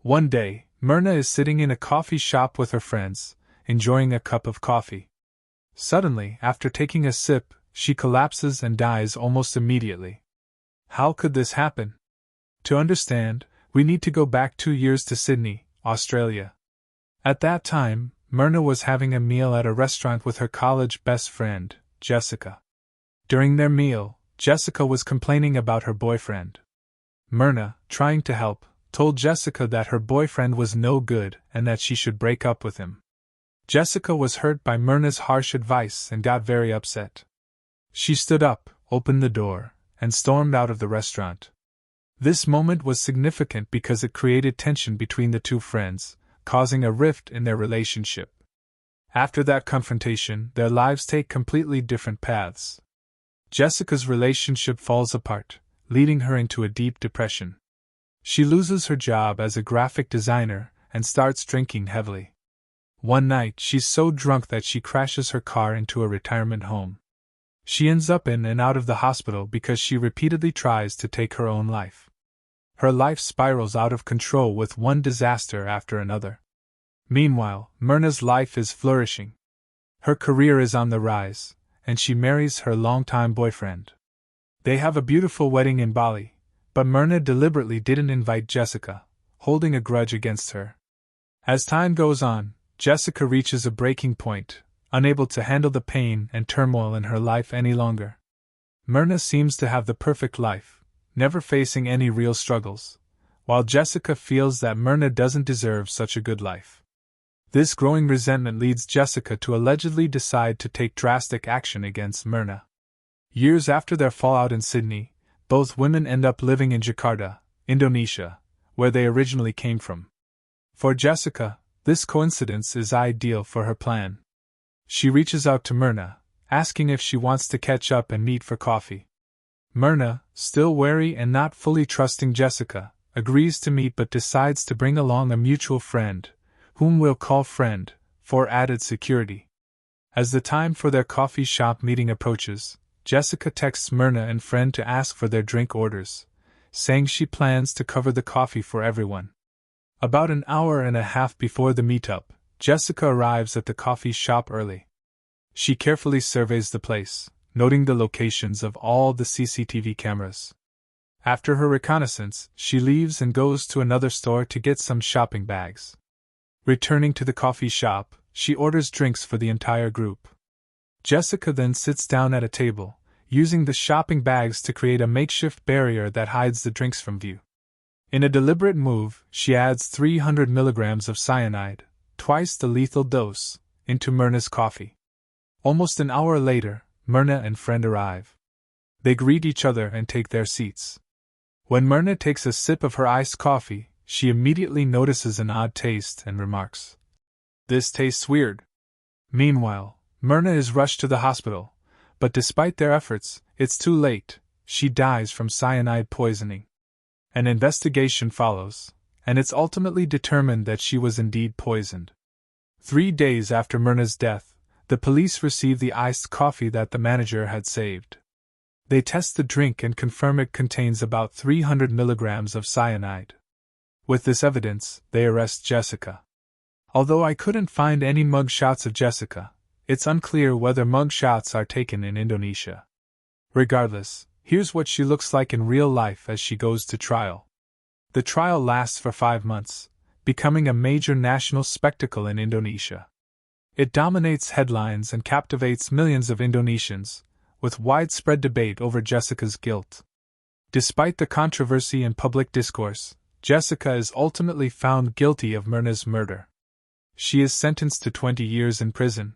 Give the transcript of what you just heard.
One day, Mirna is sitting in a coffee shop with her friends, enjoying a cup of coffee. Suddenly, after taking a sip, she collapses and dies almost immediately. How could this happen? To understand, we need to go back 2 years to Sydney, Australia. At that time, Mirna was having a meal at a restaurant with her college best friend, Jessica. During their meal, Jessica was complaining about her boyfriend. Mirna, trying to help, told Jessica that her boyfriend was no good and that she should break up with him. Jessica was hurt by Mirna's harsh advice and got very upset. She stood up, opened the door, and stormed out of the restaurant. This moment was significant because it created tension between the two friends, causing a rift in their relationship. After that confrontation, their lives take completely different paths. Jessica's relationship falls apart, leading her into a deep depression. She loses her job as a graphic designer and starts drinking heavily. One night, she's so drunk that she crashes her car into a retirement home. She ends up in and out of the hospital because she repeatedly tries to take her own life. Her life spirals out of control with one disaster after another. Meanwhile, Mirna's life is flourishing. Her career is on the rise, and she marries her longtime boyfriend. They have a beautiful wedding in Bali, but Mirna deliberately didn't invite Jessica, holding a grudge against her. As time goes on, Jessica reaches a breaking point, unable to handle the pain and turmoil in her life any longer. Mirna seems to have the perfect life, never facing any real struggles, while Jessica feels that Mirna doesn't deserve such a good life. This growing resentment leads Jessica to allegedly decide to take drastic action against Mirna. Years after their fallout in Sydney, both women end up living in Jakarta, Indonesia, where they originally came from. For Jessica, this coincidence is ideal for her plan. She reaches out to Mirna, asking if she wants to catch up and meet for coffee. Mirna, still wary and not fully trusting Jessica, agrees to meet but decides to bring along a mutual friend, whom we'll call Friend, for added security. As the time for their coffee shop meeting approaches, Jessica texts Mirna and Friend to ask for their drink orders, saying she plans to cover the coffee for everyone. About an hour and a half before the meetup, Jessica arrives at the coffee shop early. She carefully surveys the place, noting the locations of all the CCTV cameras. After her reconnaissance, she leaves and goes to another store to get some shopping bags. Returning to the coffee shop, she orders drinks for the entire group. Jessica then sits down at a table, using the shopping bags to create a makeshift barrier that hides the drinks from view. In a deliberate move, she adds 300 milligrams of cyanide, twice the lethal dose, into Mirna's coffee. Almost an hour later, Mirna and Friend arrive. They greet each other and take their seats. When Mirna takes a sip of her iced coffee, she immediately notices an odd taste and remarks, "This tastes weird." Meanwhile, Mirna is rushed to the hospital, but despite their efforts, it's too late. She dies from cyanide poisoning. An investigation follows, and it's ultimately determined that she was indeed poisoned. 3 days after Mirna's death, the police receive the iced coffee that the manager had saved. They test the drink and confirm it contains about 300 milligrams of cyanide. With this evidence, they arrest Jessica. Although I couldn't find any mug shots of Jessica, it's unclear whether mug shots are taken in Indonesia. Regardless, here's what she looks like in real life as she goes to trial. The trial lasts for 5 months, becoming a major national spectacle in Indonesia. It dominates headlines and captivates millions of Indonesians, with widespread debate over Jessica's guilt. Despite the controversy and public discourse, Jessica is ultimately found guilty of Mirna's murder. She is sentenced to 20 years in prison.